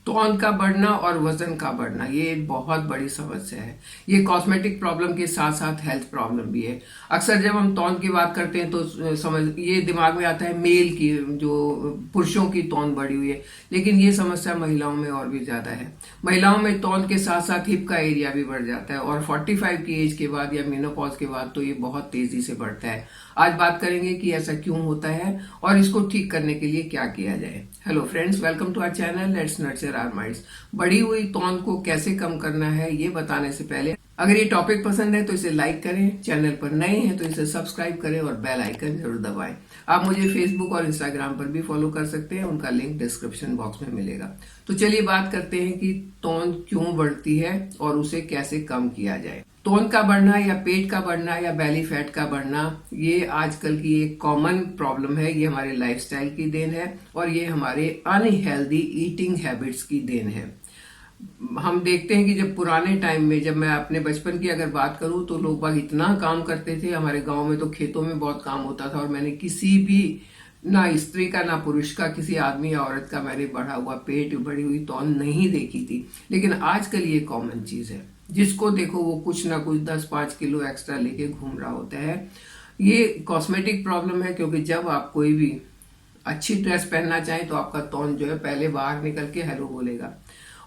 तौन का बढ़ना और वजन का बढ़ना ये एक बहुत बड़ी समस्या है। ये कॉस्मेटिक प्रॉब्लम के साथ साथ हेल्थ प्रॉब्लम भी है। अक्सर जब हम तौन की बात करते हैं तो समझ ये दिमाग में आता है मेल की, जो पुरुषों की तौन बढ़ी हुई है, लेकिन ये समस्या महिलाओं में और भी ज्यादा है। महिलाओं में तौन के साथ साथ हिप का एरिया भी बढ़ जाता है और 45 की एज के बाद या मेनोपॉज के बाद तो ये बहुत तेजी से बढ़ता है। आज बात करेंगे कि ऐसा क्यों होता है और इसको ठीक करने के लिए क्या किया जाए। Hello friends, welcome to our channel let's nurture our minds. बढ़ी हुई तौन को कैसे कम करना है ये बताने से पहले अगर ये टॉपिक पसंद है तो इसे लाइक करें, चैनल पर नए हैं तो इसे सब्सक्राइब करें और बेल आइकन जरूर दबाएं। आप मुझे फेसबुक और इंस्टाग्राम पर भी फॉलो कर सकते हैं, उनका लिंक डिस्क्रिप्शन बॉक्स में मिलेगा। तो चलिए बात करते हैं कि तौन क्यों बढ़ती है और उसे कैसे कम किया जाए। तौन का बढ़ना या पेट का बढ़ना या बेली फैट का बढ़ना ये आजकल की एक कॉमन प्रॉब्लम है। ये हमारे लाइफस्टाइल की देन है और ये हमारे अनहेल्दी ईटिंग हैबिट्स की देन है। हम देखते हैं कि जब पुराने टाइम में, जब मैं अपने बचपन की अगर बात करूं तो लोग बाग इतना काम करते थे। हमारे गांव में तो खेतों में बहुत काम होता था और मैंने किसी भी, ना स्त्री का ना पुरुष का, किसी आदमी या औरत का मैंने बढ़ा हुआ पेट, बढ़ी हुई तौन नहीं देखी थी। लेकिन आजकल ये कॉमन चीज है। जिसको देखो वो कुछ ना कुछ 10-5 किलो एक्स्ट्रा लेके घूम रहा होता है। ये कॉस्मेटिक प्रॉब्लम है, क्योंकि जब आप कोई भी अच्छी ड्रेस पहनना चाहें तो आपका तौन जो है पहले बाहर निकल के हेलो बोलेगा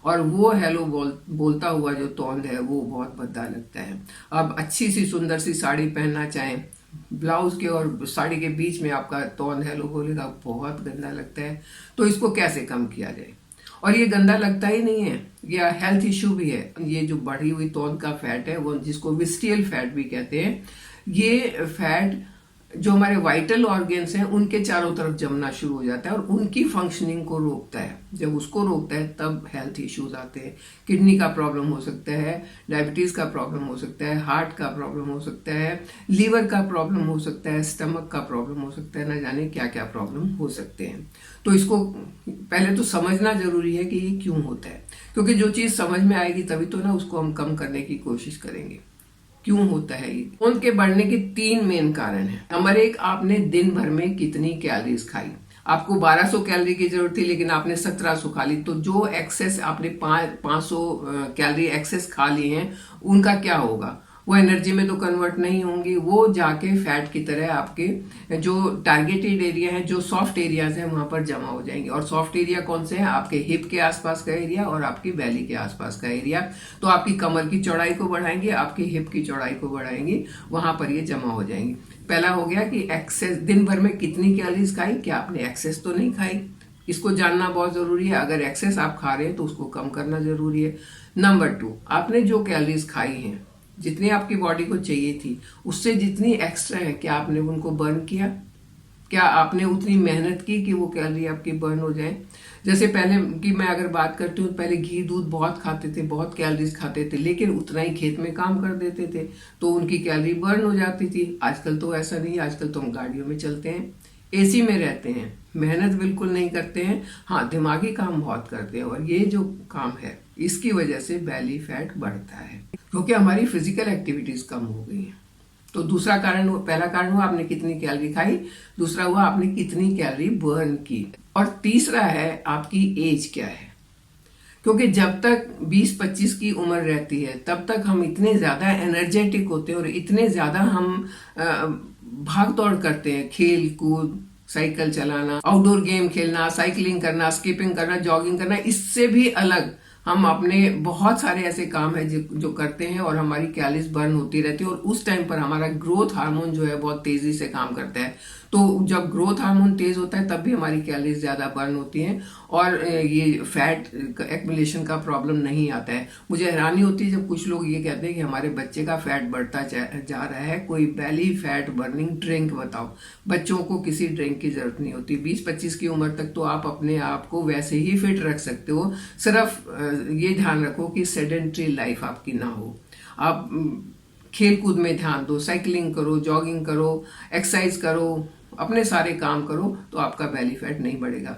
और वो हेलो बोलता हुआ जो तौन है वो बहुत भद्दा लगता है। अब अच्छी सी सुंदर सी साड़ी पहनना चाहें, ब्लाउज के और साड़ी के बीच में आपका तौन हेलो बोलेगा, बहुत गंदा लगता है। तो इसको कैसे कम किया जाए? और ये गंदा लगता ही नहीं है, ये हेल्थ इश्यू भी है। ये जो बढ़ी हुई तौन का फैट है, वो जिसको विस्टियल फैट भी कहते हैं, ये फैट जो हमारे वाइटल ऑर्गेन्स हैं उनके चारों तरफ जमना शुरू हो जाता है और उनकी फंक्शनिंग को रोकता है। जब उसको रोकता है तब हेल्थ इश्यूज आते हैं। किडनी का प्रॉब्लम हो सकता है, डायबिटीज का प्रॉब्लम हो सकता है, हार्ट का प्रॉब्लम हो सकता है, लीवर का प्रॉब्लम हो सकता है, स्टमक का प्रॉब्लम हो सकता है, ना जाने क्या क्या प्रॉब्लम हो सकते हैं। तो इसको पहले तो समझना जरूरी है कि ये क्यों होता है, क्योंकि जो चीज समझ में आएगी तभी तो ना उसको हम कम करने की कोशिश करेंगे। क्यों होता है ये? तौन के बढ़ने के 3 मेन कारण हैं। नंबर 1, आपने दिन भर में कितनी कैलोरीज खाई। आपको 1200 कैलोरी की जरूरत थी लेकिन आपने 1700 खा ली, तो जो एक्सेस आपने 500 कैलोरी एक्सेस खा ली हैं उनका क्या होगा? वो एनर्जी में तो कन्वर्ट नहीं होंगी, वो जाके फैट की तरह आपके जो टारगेटेड एरिया है, जो सॉफ्ट एरियाज हैं, वहां पर जमा हो जाएंगे। और सॉफ्ट एरिया कौन से हैं? आपके हिप के आसपास का एरिया और आपकी बैली के आसपास का एरिया। तो आपकी कमर की चौड़ाई को बढ़ाएंगे, आपकी हिप की चौड़ाई को बढ़ाएंगे, वहां पर ये जमा हो जाएंगे। पहला हो गया कि एक्सेस, दिन भर में कितनी कैलोरीज खाई, क्या आपने एक्सेस तो नहीं खाई। इसको जानना बहुत जरूरी है। अगर एक्सेस आप खा रहे हैं तो उसको कम करना जरूरी है। नंबर 2, आपने जो कैलोरीज खाई हैं, जितनी आपकी बॉडी को चाहिए थी, उससे जितनी एक्स्ट्रा है, क्या आपने उनको बर्न किया? क्या आपने उतनी मेहनत की कि वो कैलोरी आपकी बर्न हो जाए? जैसे पहले की मैं अगर बात करती हूँ, पहले घी दूध बहुत खाते थे, बहुत कैलोरीज खाते थे, लेकिन उतना ही खेत में काम कर देते थे तो उनकी कैलोरी बर्न हो जाती थी। आजकल तो ऐसा नहीं, आजकल तो हम गाड़ियों में चलते हैं, एसी में रहते हैं, मेहनत बिल्कुल नहीं करते हैं। हाँ, दिमागी काम बहुत करते हैं और ये जो काम है इसकी वजह से बैली फैट बढ़ता है, क्योंकि हमारी फिजिकल एक्टिविटीज कम हो गई हैं। तो दूसरा कारण, पहला कारण हुआ आपने कितनी कैलोरी खाई, दूसरा हुआ आपने कितनी कैलोरी बर्न की, और तीसरा है आपकी एज क्या है। क्योंकि जब तक 20-25 की उम्र रहती है तब तक हम इतने ज्यादा एनर्जेटिक होते हैं और इतने ज्यादा हम भाग दौड़ करते हैं, खेल कूद, साइकिल चलाना, आउटडोर गेम खेलना, साइकिलिंग करना, स्कीपिंग करना, जॉगिंग करना। इससे भी अलग हम अपने बहुत सारे ऐसे काम है जो करते हैं और हमारी कैलोरीज बर्न होती रहती है और उस टाइम पर हमारा ग्रोथ हार्मोन जो है बहुत तेजी से काम करता है। तो जब ग्रोथ हार्मोन तेज होता है तब भी हमारी कैलोरीज ज्यादा बर्न होती हैं और ये फैट एक्युमुलेशन का प्रॉब्लम नहीं आता है। मुझे हैरानी होती है जब कुछ लोग ये कहते हैं कि हमारे बच्चे का फैट बढ़ता जा रहा है, कोई बेली फैट बर्निंग ड्रिंक बताओ। बच्चों को किसी ड्रिंक की जरूरत नहीं होती। 20-25 की उम्र तक तो आप अपने आप को वैसे ही फिट रख सकते हो। सिर्फ ये ध्यान रखो कि सेडेंट्री लाइफ आपकी ना हो। आप खेल कूद में ध्यान दो, साइकिलिंग करो, जॉगिंग करो, एक्सरसाइज करो, अपने सारे काम करो, तो आपका बेली फैट नहीं बढ़ेगा।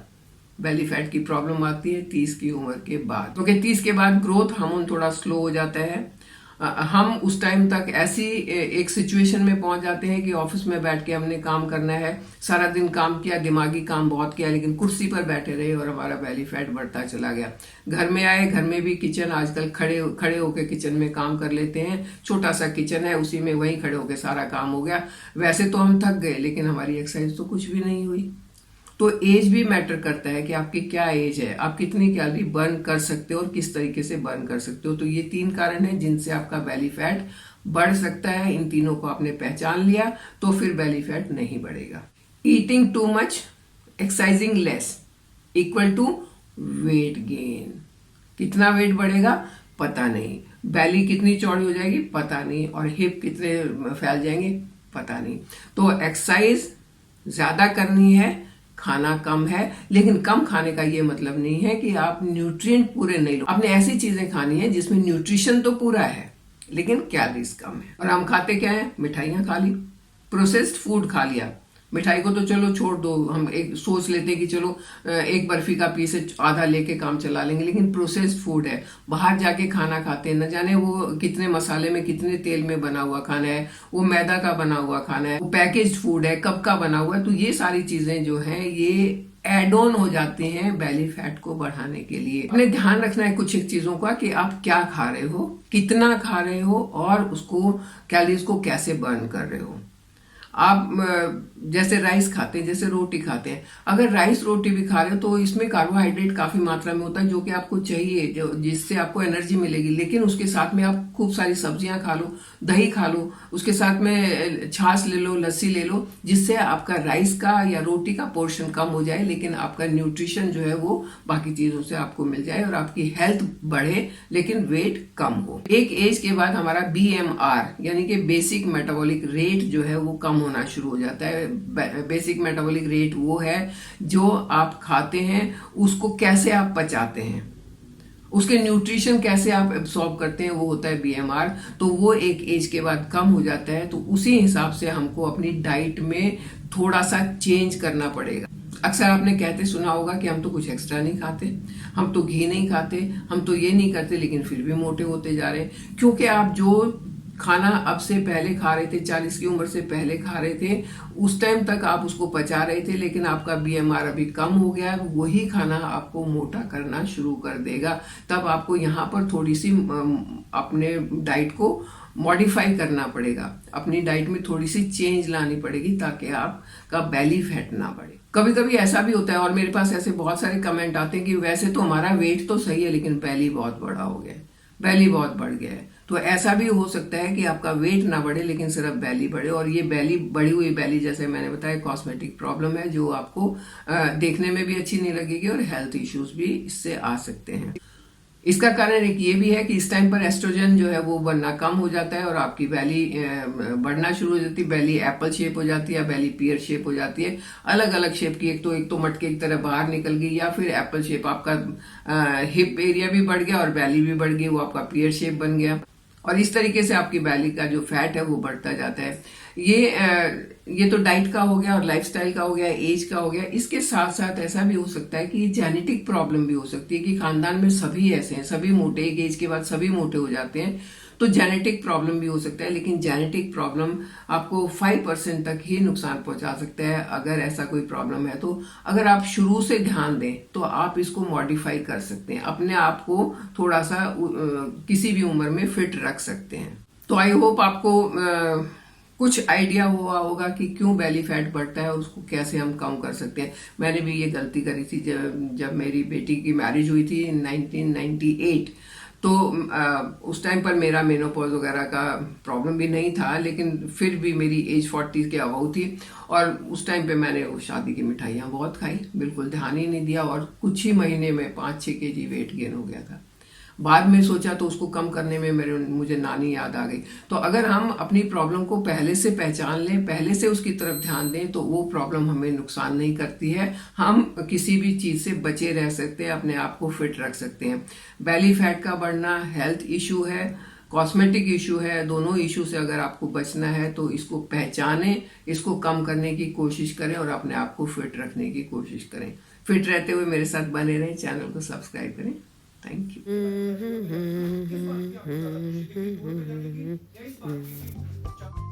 बेली फैट की प्रॉब्लम आती है 30 की उम्र के बाद, क्योंकि 30 के बाद ग्रोथ हार्मोन थोड़ा स्लो हो जाता है। हम उस टाइम तक ऐसी एक सिचुएशन में पहुंच जाते हैं कि ऑफिस में बैठ के हमने काम करना है, सारा दिन काम किया, दिमागी काम बहुत किया, लेकिन कुर्सी पर बैठे रहे और हमारा बेली फैट बढ़ता चला गया। घर में आए, घर में भी किचन आजकल खड़े होके किचन में काम कर लेते हैं, छोटा सा किचन है, उसी में वहीं खड़े होके सारा काम हो गया। वैसे तो हम थक गए, लेकिन हमारी एक्सरसाइज तो कुछ भी नहीं हुई। तो एज भी मैटर करता है कि आपकी क्या एज है, आप कितनी कैलोरी बर्न कर सकते हो और किस तरीके से बर्न कर सकते हो। तो ये 3 कारण हैं जिनसे आपका बेली फैट बढ़ सकता है। इन तीनों को आपने पहचान लिया तो फिर बेली फैट नहीं बढ़ेगा। Eating too much, exercising less equal to weight gain. कितना वेट बढ़ेगा पता नहीं, बेली कितनी चौड़ी हो जाएगी पता नहीं, और हिप कितने फैल जाएंगे पता नहीं। तो एक्सरसाइज ज्यादा करनी है, खाना कम है, लेकिन कम खाने का ये मतलब नहीं है कि आप न्यूट्रिएंट पूरे नहीं लो। आपने ऐसी चीजें खानी है जिसमें न्यूट्रिशन तो पूरा है लेकिन कैलोरीज कम है। और हम खाते क्या है, मिठाइयां खा ली, प्रोसेस्ड फूड खा लिया। मिठाई को तो चलो छोड़ दो, हम एक सोच लेते हैं कि चलो एक बर्फी का पीस आधा लेके काम चला लेंगे, लेकिन प्रोसेस्ड फूड है, बाहर जाके खाना खाते हैं, न जाने वो कितने मसाले में कितने तेल में बना हुआ खाना है, वो मैदा का बना हुआ खाना है, वो पैकेज्ड फूड है, कब का बना हुआ है। तो ये सारी चीजें जो हैं ये एड ऑन हो जाते हैं बेली फैट को बढ़ाने के लिए। अपने ध्यान रखना है कुछ एक चीजों का कि आप क्या खा रहे हो, कितना खा रहे हो, और उसको कैलोरीज को कैसे बर्न कर रहे हो। आप जैसे राइस खाते हैं, जैसे रोटी खाते हैं, अगर राइस रोटी भी खा रहे हो तो इसमें कार्बोहाइड्रेट काफी मात्रा में होता है जो कि आपको चाहिए, जो जिससे आपको एनर्जी मिलेगी। लेकिन उसके साथ में आप खूब सारी सब्जियां खा लो, दही खा लो, उसके साथ में छाछ ले लो, लस्सी ले लो, जिससे आपका राइस का या रोटी का पोर्शन कम हो जाए, लेकिन आपका न्यूट्रिशन जो है वो बाकी चीजों से आपको मिल जाए और आपकी हेल्थ बढ़े, लेकिन वेट कम हो। एक एज के बाद हमारा BMR यानी कि बेसिक मेटाबॉलिक रेट जो है वो कम होना शुरू हो जाता है। बेसिक मेटाबॉलिक रेट वो है जो आप खाते हैं उसको कैसे आप पचाते हैं, उसके न्यूट्रिशन कैसे आप एब्सॉर्ब करते हैं, वो होता है BMR। तो वो एक एज के बाद कम हो जाता है, तो उसी हिसाब से हमको अपनी डाइट में थोड़ा सा चेंज करना पड़ेगा। अक्सर आपने कहते सुना होगा कि हम तो कुछ एक्स्ट्रा नहीं खाते, हम तो घी नहीं खाते, हम तो ये नहीं करते, लेकिन फिर भी मोटे होते जा रहे हैं। क्योंकि आप जो खाना अब से पहले खा रहे थे, 40 की उम्र से पहले खा रहे थे, उस टाइम तक आप उसको पचा रहे थे, लेकिन आपका BMR अभी कम हो गया है, वही खाना आपको मोटा करना शुरू कर देगा। तब आपको यहाँ पर थोड़ी सी अपने डाइट को मॉडिफाई करना पड़ेगा, अपनी डाइट में थोड़ी सी चेंज लानी पड़ेगी ताकि आपका बेली फैट ना बढ़े। कभी कभी ऐसा भी होता है, और मेरे पास ऐसे बहुत सारे कमेंट आते हैं कि वैसे तो हमारा वेट तो सही है लेकिन बेली बहुत बड़ा हो गया है, बेली बहुत बढ़ गया है। तो ऐसा भी हो सकता है कि आपका वेट ना बढ़े लेकिन सिर्फ बेली बढ़े, और ये बेली, बढ़ी हुई बेली जैसे मैंने बताया कॉस्मेटिक प्रॉब्लम है जो आपको देखने में भी अच्छी नहीं लगेगी और हेल्थ इश्यूज भी इससे आ सकते हैं। इसका कारण एक ये भी है कि इस टाइम पर एस्ट्रोजन जो है वो बनना कम हो जाता है और आपकी बेली बढ़ना शुरू हो जाती है। बेली एप्पल शेप हो जाती है, बेली पियर शेप हो जाती है, अलग अलग शेप की। एक तो मटके की तरह बाहर निकल गई, या फिर एप्पल शेप, आपका हिप एरिया भी बढ़ गया और बेली भी बढ़ गई, वो आपका पियर शेप बन गया। और इस तरीके से आपकी बेली का जो फैट है वो बढ़ता जाता है। ये तो डाइट का हो गया और लाइफस्टाइल का हो गया, एज का हो गया। इसके साथ साथ ऐसा भी हो सकता है कि जेनेटिक प्रॉब्लम भी हो सकती है कि खानदान में सभी ऐसे हैं, सभी मोटे, एक एज के बाद सभी मोटे हो जाते हैं, तो जेनेटिक प्रॉब्लम भी हो सकता है। लेकिन जेनेटिक प्रॉब्लम आपको 5% तक ही नुकसान पहुंचा सकता है अगर ऐसा कोई प्रॉब्लम है। तो अगर आप शुरू से ध्यान दें तो आप इसको मॉडिफाई कर सकते हैं, अपने आप को थोड़ा सा किसी भी उम्र में फिट रख सकते हैं। तो आई होप आपको कुछ आइडिया हुआ होगा कि क्यों बेली फैट बढ़ता है और उसको कैसे हम कम कर सकते हैं। मैंने भी ये गलती करी थी जब मेरी बेटी की मैरिज हुई थी 1998। तो उस टाइम पर मेरा मेनोपॉज वगैरह का प्रॉब्लम भी नहीं था, लेकिन फिर भी मेरी एज 40 के अबाउ थी, और उस टाइम पे मैंने शादी की मिठाइयाँ बहुत खाई, बिल्कुल ध्यान ही नहीं दिया, और कुछ ही महीने में 5-6 kg वेट गेन हो गया था। बाद में सोचा तो उसको कम करने में मुझे नानी याद आ गई। तो अगर हम अपनी प्रॉब्लम को पहले से पहचान लें, पहले से उसकी तरफ ध्यान दें, तो वो प्रॉब्लम हमें नुकसान नहीं करती है। हम किसी भी चीज से बचे रह सकते हैं, अपने आप को फिट रख सकते हैं। बेली फैट का बढ़ना हेल्थ इशू है, कॉस्मेटिक इशू है। दोनों इशू से अगर आपको बचना है तो इसको पहचानें, इसको कम करने की कोशिश करें और अपने आप को फिट रखने की कोशिश करें। फिट रहते हुए मेरे साथ बने रहें, चैनल को सब्सक्राइब करें। Thank you. Hmm, hmm, hmm, hmm, hmm, hmm, hmm, hmm, hmm, hmm, hmm,